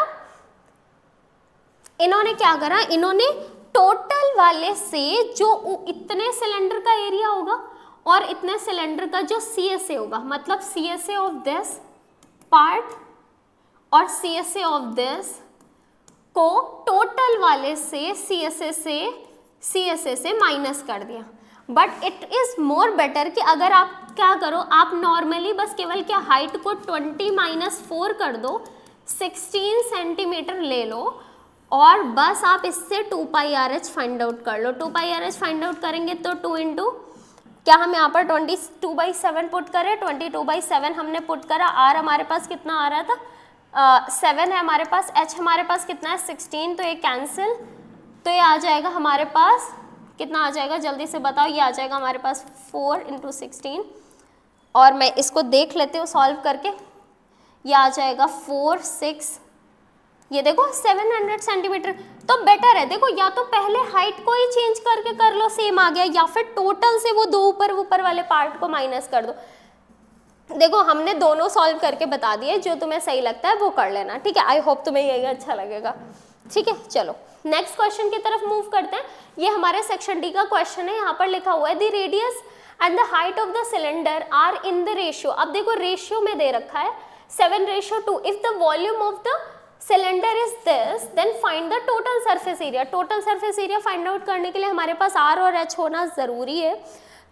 Speaker 1: इन्होंने टोटल वाले से जो इतने सिलेंडर का एरिया होगा और इतने सिलेंडर का जो CSA होगा, मतलब CSA ऑफ दिस पार्ट और CSA ऑफ दिस को टोटल वाले से CSA से माइनस कर दिया। But it is more better कि अगर आप क्या करो, आप नॉर्मली बस केवल क्या हाइट को 20 - 4 कर दो, 16 सेंटीमीटर ले लो और बस आप इससे 2πRH फाइंड आउट कर लो। 2πRH फाइंड आउट करेंगे तो 2 इंटू क्या हम यहाँ पर 22/7 पुट करें, 22/7 हमने पुट करा, R हमारे पास कितना आ रहा था 7 है हमारे पास, H हमारे पास कितना है 16, तो ये कैंसिल, तो ये आ जाएगा हमारे पास कितना आ जाएगा, जल्दी से बताओ, ये आ जाएगा हमारे पास 4 × 16, और मैं इसको देख लेते हूँ सॉल्व करके, ये आ जाएगा 4 6, ये देखो 700 सेंटीमीटर। तो बेटर है, देखो या तो पहले हाइट को ही चेंज करके कर लो, सेम आ गया, या फिर टोटल से वो 2 ऊपर वाले पार्ट को माइनस कर दो। देखो हमने दोनों सॉल्व करके बता दिए, जो तुम्हें सही लगता है वो कर लेना, ठीक है। आई होप तुम्हें यही अच्छा लगेगा, ठीक है। चलो नेक्स्ट क्वेश्चन की तरफ मूव करते हैं। ये हमारे सेक्शन डी का क्वेश्चन है, यहाँ पर लिखा हुआ है the radius and the height of the cylinder are in the ratio. अब देखो रेशियो में दे रखा है 7:2। If the volume of the cylinder is this then find the total surface area. Total surface area find out करने के लिए हमारे पास R और H होना जरूरी है,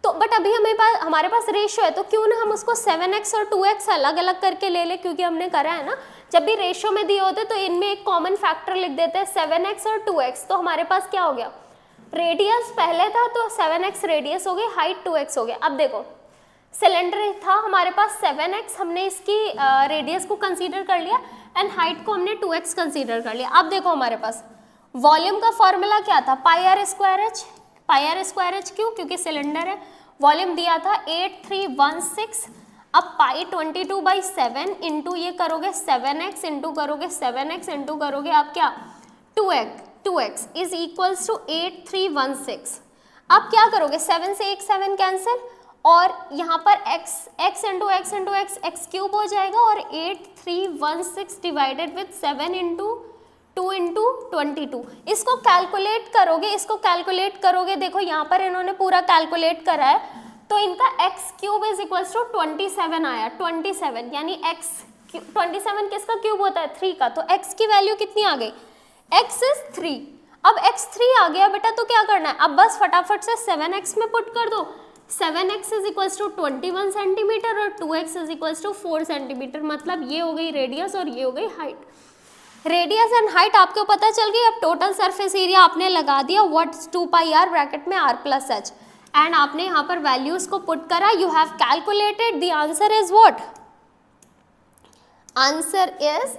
Speaker 1: तो बट अभी हमारे पास रेशियो है, तो क्यों ना हम उसको 7x और 2x अलग अलग करके ले ले, क्योंकि हमने करा है ना, जब भी रेशियो में दिए होते तो इनमें एक कॉमन फैक्टर लिख देते हैं 7x और 2x। तो हमारे पास क्या हो गया, रेडियस पहले था तो 7x रेडियस हो गई, हाइट 2x हो गया। अब देखो सिलेंडर था हमारे पास 7x, हमने इसकी रेडियस को कंसीडर कर लिया एंड हाइट को हमने 2x कंसीडर कर लिया। अब देखो हमारे पास वॉल्यूम का फॉर्मूला क्या था, पाई आर स्क्वायर एच क्यों, क्योंकि सिलेंडर है। वॉल्यूम दिया था 8316, अब पाई 22/7 इंटू ये करोगे 7x इंटू करोगे 7x इंटू करोगे आप क्या 2x इज इक्वल्स टू 8316। अब क्या करोगे 7 से एक 7 कैंसिल और यहाँ पर x into x into x cube हो जाएगा और 8316 डिवाइडेड विथ 7 इंटू 2 इंटू 22। इसको कैलकुलेट करोगे देखो यहाँ पर इन्होंने पूरा कैलकुलेट करा है तो इनका x cube is equals to 27 आया। 27 यानी x 27 किसका क्यूब होता है 3 का, तो x की वैल्यू कितनी आ गई, x इज 3। अब x 3 आ गया बेटा तो क्या करना है, अब बस फटाफट से 7x में पुट कर दो। 7x is equals to 21 centimetre और 2x is equals to 4 centimetre, मतलब ये हो गई रेडियस और ये हो गई हाइट। रेडियस एंड हाइट आपको पता चल गई। अब टोटल सरफेस एरिया आपने लगा दिया व्हाट्स 2 पाई आर ब्रैकेट में r प्लस एच एंड आपने यहाँ पर वैल्यूज को पुट करा। You have calculated, the answer is what, answer is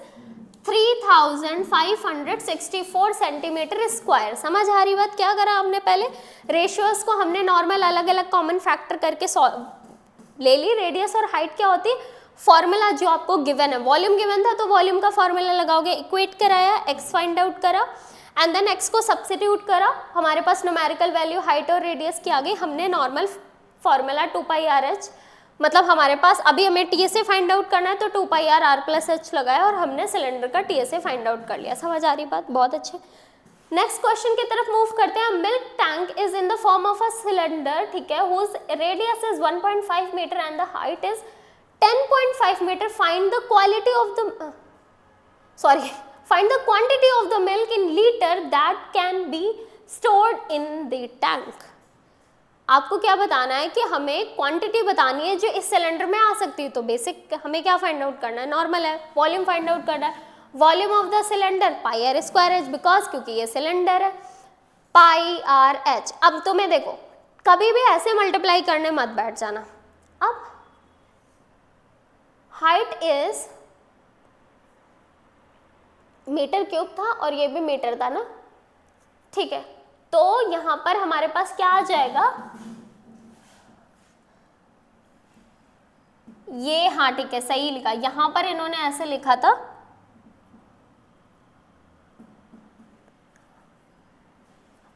Speaker 1: 3564 centimetre square. समझ आ रही बात, क्या करा हमने पहले रेशियोज को हमने नॉर्मल अलग अलग कॉमन फैक्टर करके ले ली। रेडियस और हाइट क्या होती है, फॉर्मूला जो आपको गिवन है, वॉल्यूम गिवन था तो वॉल्यूम का फॉर्मूला लगाओगे, इक्वेट कराया, एक्स फाइंड आउट करा एंड देन एक्स को सब्स्टिट्यूट करा, हमारे पास न्यूमेरिकल वैल्यू हाइट और रेडियस की आ गई। हमने normal formula 2 pi R H, मतलब हमारे पास अभी हमें टीएसए फाइंड आउट करना है तो 2 pi are are plus H लगाया और हमने सिलेंडर का टीएसए फाइंड आउट कर लिया। समझ आ रही बात, बहुत अच्छे। नेक्स्ट क्वेश्चन की तरफ मूव करते हैं। Milk tank is in the form of a cylinder, ठीक है, whose radius is 1.5 metre and the height is 10.5 metre. Find the quality of the find the quantity of the milk in liter that can be stored in the tank। आपको क्या बताना है कि हमें क्वांटिटी बतानी है जो इस सिलेंडर में आ सकती है। तो बेसिक हमें क्या फाइंड आउट करना है, नॉर्मल है, वॉल्यूम फाइंड आउट करना है। Volume of the cylinder pi r square H, because क्योंकि ये सिलेंडर है, पाई आर एच। अब तुम्हें देखो कभी भी ऐसे मल्टीप्लाई करने मत बैठ जाना। अब हाइट इज मीटर क्यूब था और ये भी मीटर था ना, ठीक है, तो यहां पर हमारे पास क्या आ जाएगा, ये, हाँ ठीक है सही लिखा, यहां पर इन्होंने ऐसे लिखा था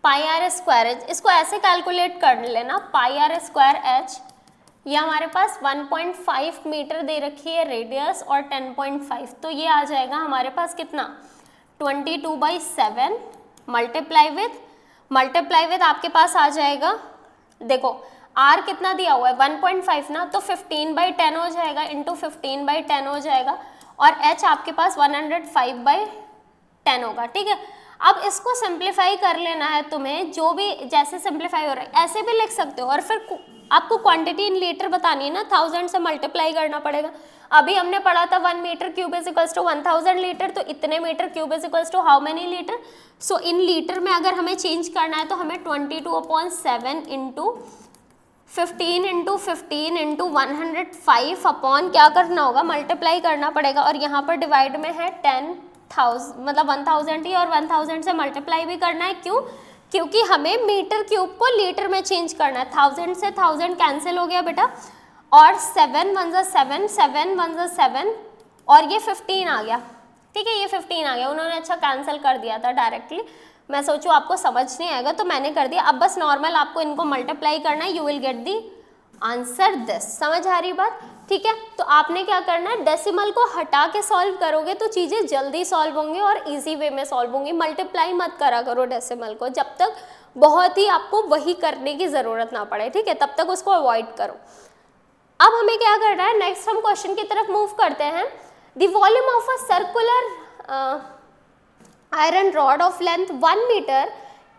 Speaker 1: पाई आर स्क्वायर एच, इसको ऐसे कैलकुलेट कर लेना, पाई आर स्क्वायर एच, ये हमारे पास 1.5 मीटर दे रखी है रेडियस और 10.5, तो ये आ जाएगा हमारे पास कितना 22/7 मल्टीप्लाई विथ आपके पास आ जाएगा, देखो r कितना दिया हुआ है 1.5 ना, तो 15/10 हो जाएगा इंटू 15/10 हो जाएगा और h आपके पास 105/10 होगा, ठीक है। अब इसको सिंप्लीफाई कर लेना है तुम्हें, जो भी जैसे सिंप्लीफाई हो रहा है ऐसे भी लिख सकते हो और फिर आपको क्वांटिटी इन लीटर बतानी है ना, 1000 से मल्टीप्लाई करना पड़ेगा। अभी हमने पढ़ा था 1 metre cube is equals to 1000 litre, तो इतने metre cube is equals to how many litre. So इन लीटर में अगर हमें चेंज करना है तो हमें 22/7 इंटू 15 इंटू 15 इंटू 105 अपॉन क्या करना होगा, मल्टीप्लाई करना पड़ेगा और यहाँ पर डिवाइड में है 10,000, मतलब 1000 ही और 1000 से मल्टीप्लाई भी करना है। क्यों, क्योंकि हमें मीटर क्यूब को लीटर में चेंज करना है। 1000 से 1000 कैंसिल हो गया बेटा और 7 1 7 7 1 7 और ये 15 आ गया, ठीक है, ये 15 आ गया। उन्होंने अच्छा कैंसिल कर दिया था डायरेक्टली, मैं सोचूं आपको समझ नहीं आएगा तो मैंने कर दिया। अब बस नॉर्मल आपको इनको मल्टीप्लाई करना है, you will get the answer this. समझ आ रही बात, ठीक है। तो आपने क्या करना है, डेसिमल को हटा के सॉल्व करोगे तो चीज़ें जल्दी सॉल्व होंगी और इजी वे में सॉल्व होंगी। मल्टीप्लाई मत करा करो डेसिमल को, जब तक बहुत ही आपको वही करने की ज़रूरत ना पड़े, ठीक है, तब तक उसको अवॉइड करो। अब हमें क्या करना है, नेक्स्ट हम क्वेश्चन की तरफ मूव करते हैं। The volume of a circular iron rod of length 1 metre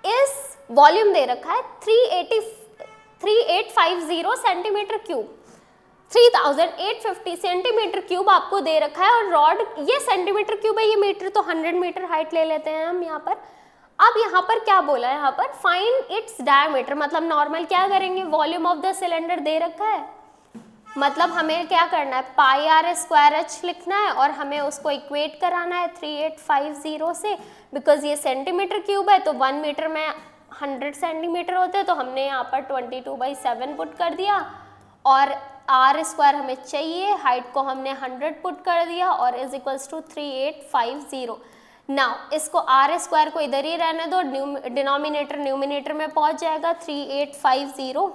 Speaker 1: इस वॉल्यूम दे रखा है 3850 सेंटीमीटर क्यूब, 3850 सेंटीमीटर क्यूब आपको दे रखा है और रॉड, ये सेंटीमीटर क्यूब है, ये मीटर, तो 100 मीटर हाइट ले लेते हैं हम यहाँ पर। अब यहाँ पर क्या बोला है, यहाँ पर फाइंड इट्स डायमीटर, मतलब नॉर्मल क्या करेंगे, वॉल्यूम ऑफ द सिलेंडर दे रखा है मतलब हमें क्या करना है, पाई आर स्क्वायर एच लिखना है और हमें उसको इक्वेट कराना है 3850 से, बिकॉज ये सेंटीमीटर क्यूब है तो 1 मीटर में 100 सेंटीमीटर होते हैं, तो हमने यहाँ पर 22/7 पुट कर दिया और आर स्क्वायर हमें चाहिए, हाइट को हमने 100 पुट कर दिया और इज इक्वल्स टू 3850। नाउ इसको आर स्क्वायर को इधर ही रहने दो, डिनोमिनेटर न्यूमिनेटर में पहुंच जाएगा, 3850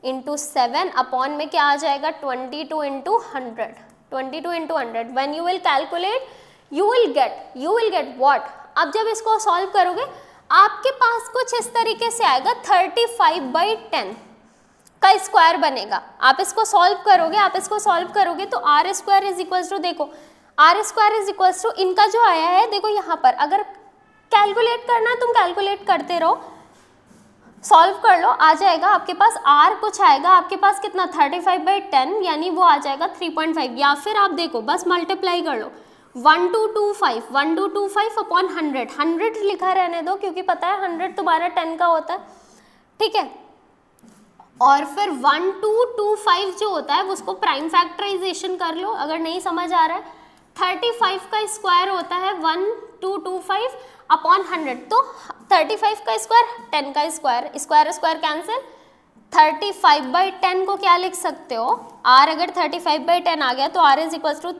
Speaker 1: इंटू 7 अपॉन में क्या आ जाएगा 22 into 100, 22 into 100। When you will calculate you will get what. अब जब इसको सॉल्व करोगे आपके पास कुछ इस तरीके से आएगा, 35/10 का स्क्वायर बनेगा। आप इसको सॉल्व करोगे तो r square is equals to, देखो r square is equals to इनका जो आया है, देखो यहाँ पर अगर कैलकुलेट करना है तुम कैलकुलेट करते रहो, सॉल्व कर लो, आ जाएगा आपके पास आर कुछ आएगा आपके पास कितना 35/10 यानी वो आ जाएगा 3.5, या फिर आप देखो बस मल्टीप्लाई कर लो 1225 अपॉन 100 लिखा रहने दो क्योंकि पता है 100 तुम्हारा 10 का होता है, ठीक है। और फिर 1225 जो होता है उसको प्राइम फैक्टराइजेशन कर लो अगर नहीं समझ आ रहा है। 35 का स्क्वायर होता है 1225 अपॉन 100, तो 35 का स्क्वायर 10 का स्क्वायर, स्क्वायर कैंसिल, 35/10 को क्या लिख सकते हो, आर अगर 35/10 आ गया तो आर इज इक्वल्स टू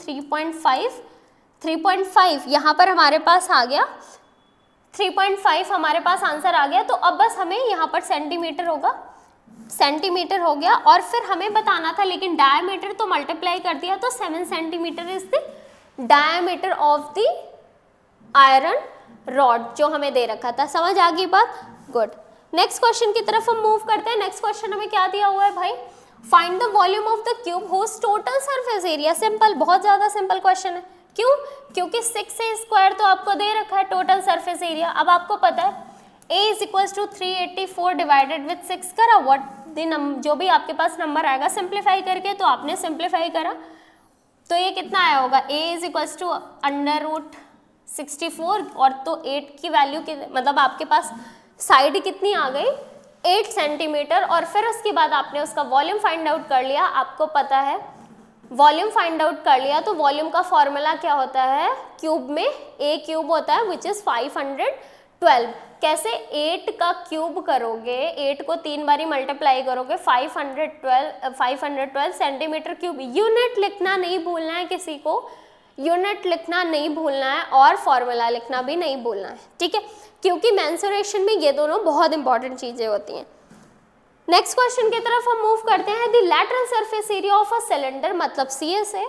Speaker 1: 3.5 यहाँ पर हमारे पास आ गया 3.5 हमारे पास आंसर आ गया। तो अब बस हमें यहाँ पर सेंटीमीटर हो गया और फिर हमें बताना था, लेकिन डायमीटर तो मल्टीप्लाई कर दिया तो 7 centimetre is the diameter of the iron rod जो हमें दे रखा था। समझ आ गई बात, गुड। नेक्स्ट क्वेश्चन की तरफ हम मूव करते हैं। नेक्स्ट क्वेश्चन हमें क्या दिया हुआ है भाई, find the volume of the cube whose total surface area. Simple, बहुत ज्यादा सिंपल क्वेश्चन है। क्यों? क्योंकि 6 से स्क्वायर तो आपको दे रखा है टोटल सरफेस एरिया। अब आपको पता है a is equals to 384 divided with 6 करा, व्हाट द जो भी आपके पास नंबर आएगा सिंप्लीफाई करके, तो आपने सिंप्लीफाई करा तो ये कितना आया होगा, a इज इक्वल्स टू √64 और तो 8 की वैल्यू मतलब आपके पास साइड कितनी आ गई 8 सेंटीमीटर। और फिर उसके बाद आपने उसका वॉल्यूम फाइंड आउट कर लिया, आपको पता है वॉल्यूम फाइंड आउट कर लिया तो वॉल्यूम का फॉर्मूला क्या होता है, क्यूब में a क्यूब होता है विच इज 512। कैसे, 8 का क्यूब करोगे, 8 को 3 बारी मल्टीप्लाई करोगे, 512 सेंटीमीटर क्यूब। यूनिट लिखना नहीं भूलना है किसी को, यूनिट लिखना नहीं भूलना है और फॉर्मूला लिखना भी नहीं भूलना है, ठीक है, क्योंकि मेंसुरेशन में ये दोनों बहुत इंपॉर्टेंट चीजें होती हैं। नेक्स्ट क्वेश्चन की तरफ हम मूव करते हैं। The lateral surface area of a cylinder, मतलब CSA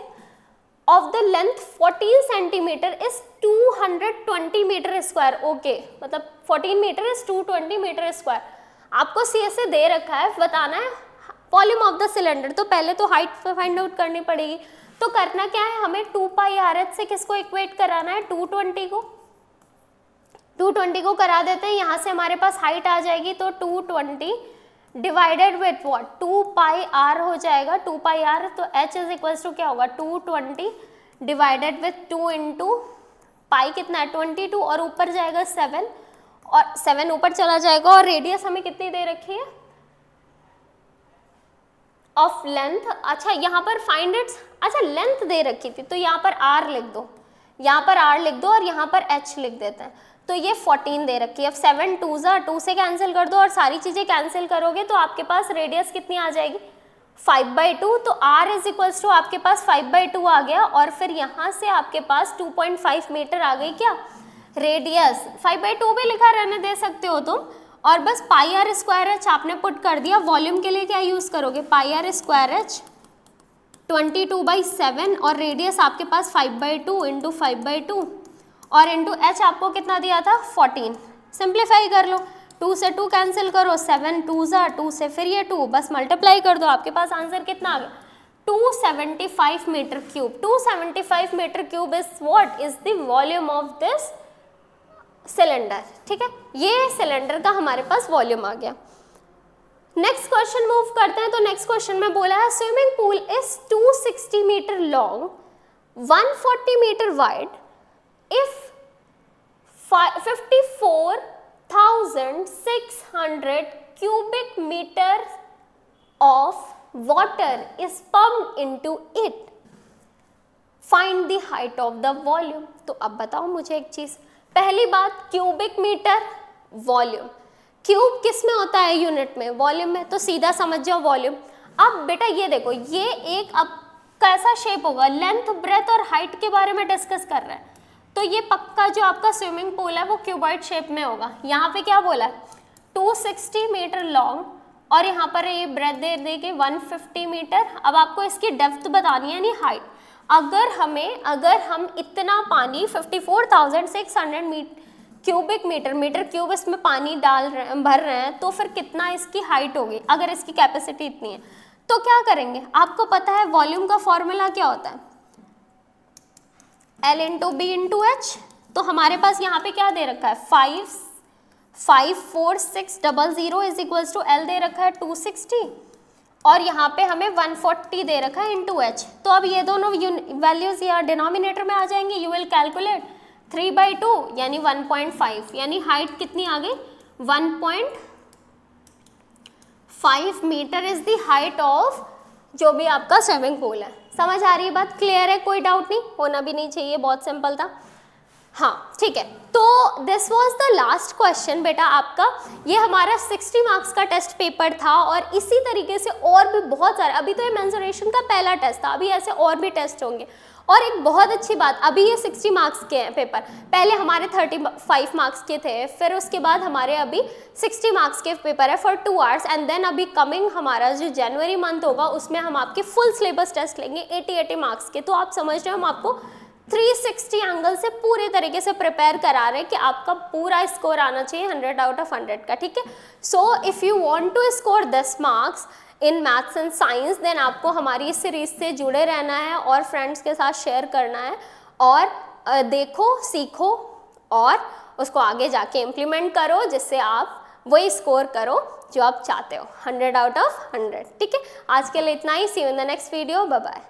Speaker 1: of the length 14 centimetre is 220 metre square. Okay, मतलब 14 मीटर इज 220 मीटर स्क्वायर। आपको CSA दे रखा है, बताना है वॉल्यूम ऑफ द सिलेंडर, तो पहले तो हाइट फाइंड आउट करनी पड़ेगी। तो करना क्या है, हमें 2πRh से किसको इक्वेट कराना है, 220 को करा देते हैं। यहाँ से हमारे पास हाइट आ जाएगी तो 220 डिवाइडेड विथ व्हाट 2πr हो जाएगा, 2πr, तो h इज इक्वल्स टू क्या होगा 220 डिवाइडेड विथ 2 इंटू पाई कितना है 22 और ऊपर जाएगा 7 और 7 ऊपर चला जाएगा। और रेडियस हमें कितनी दे रखी है ऑफ लेंथ, अच्छा यहाँ पर फाइंड इट्स, अच्छा लेंथ दे रखी थी तो यहाँ पर r लिख दो, यहाँ पर r लिख दो और यहाँ पर h लिख देते हैं। तो ये 14 दे रखी है। अब 7 2 से कैंसिल कर दो और सारी चीजें कैंसिल करोगे तो आपके पास रेडियस कितनी आ जाएगी 5/2। तो r इज इक्वल्स टू आपके पास 5/2 आ गया और फिर यहाँ से आपके पास 2.5 मीटर आ गई क्या रेडियस। 5/2 भी लिखा रहने दे सकते हो तुम, और बस πr स्क्वायर h आपने पुट कर दिया। वॉल्यूम के लिए क्या यूज करोगे, πr स्क्वायर h 22/7 और रेडियस आपके पास 5/2 इंटू 5/2 और इंटू h आपको कितना दिया था 14। सिंप्लीफाई कर लो, 2 से 2 कैंसिल करो, 7 2 से फिर ये 2, बस मल्टीप्लाई कर दो, आपके पास आंसर कितना आ गया 275 metre cube. 275 metre cube is what is the volume of this cylinder, ठीक है, ये सिलेंडर का हमारे पास वॉल्यूम आ गया। नेक्स्ट क्वेश्चन मूव करते हैं। तो नेक्स्ट क्वेश्चन में बोला है swimming pool is 260 metre long 140 metre wide if 54,600 cubic meters of water is pumped into it. Find the height of the volume. तो अब बताओ मुझे एक चीज, पहली बात क्यूबिक मीटर वॉल्यूम, क्यूब किस में होता है यूनिट में, वॉल्यूम में, तो सीधा समझ जाओ वॉल्यूम। अब बेटा ये देखो, ये एक अब कैसा शेप होगा, लेंथ ब्रेथ और हाइट के बारे में डिस्कस कर रहे हैं, तो ये पक्का जो आपका स्विमिंग पूल है वो क्यूबॉइड शेप में होगा। यहाँ पे क्या बोला है 260 मीटर लॉन्ग, और यहाँ पर ये ब्रेथ दे देके 150 मीटर। अब आपको इसकी डेप्थ बतानी है यानी हाइट। अगर हम इतना पानी 54,600 क्यूबिक मीटर क्यूब इसमें पानी भर रहे हैं, तो फिर कितना इसकी हाइट होगी अगर इसकी कैपेसिटी इतनी है। तो क्या करेंगे, आपको पता है वॉल्यूम का फॉर्मूला क्या होता है, L into B into H. तो हमारे पास यहाँ पे क्या दे रखा है 54600 इज इक्वल्स टू L दे रखा है 260, और यहाँ पे हमें 140 दे रखा है इंटू एच। तो अब ये दोनों वैल्यूज यहाँ डिनोमिनेटर में आ जाएंगे। यू विल कैलकुलेट 3/2 यानी 1.5, यानी हाइट कितनी आ गई 1.5 metre is the height of जो भी आपका स्विमिंग पूल है। समझ आ रही है बात, क्लियर है, कोई डाउट नहीं, होना भी नहीं चाहिए, बहुत सिंपल था। हाँ ठीक है, तो this was the last question बेटा आपका। ये हमारा 60 मार्क्स का टेस्ट पेपर था, और इसी तरीके से और भी बहुत सारे, अभी तो ये मेंसुरेशन का पहला टेस्ट था, अभी ऐसे और भी टेस्ट होंगे। और एक बहुत अच्छी बात, अभी ये 60 मार्क्स के हैं पेपर, पहले हमारे 35 मार्क्स के थे, फिर उसके बाद हमारे अभी 60 मार्क्स के पेपर है फॉर 2 आवर्स, एंड देन अभी कमिंग हमारा जो जनवरी मंथ होगा उसमें हम आपके फुल सिलेबस टेस्ट लेंगे 80 मार्क्स के। तो आप समझ रहे हो, हम आपको 360 एंगल से पूरे तरीके से प्रिपेयर करा रहे हैं कि आपका पूरा स्कोर आना चाहिए 100 आउट ऑफ 100 का, ठीक है। So if you want to score 10 marks in maths and science, then आपको हमारी इस सीरीज से जुड़े रहना है और फ्रेंड्स के साथ शेयर करना है, और देखो, सीखो और उसको आगे जाके इम्प्लीमेंट करो, जिससे आप वही स्कोर करो जो आप चाहते हो 100 आउट ऑफ 100, ठीक है। आज के लिए इतना ही, see you in the next video, bye bye.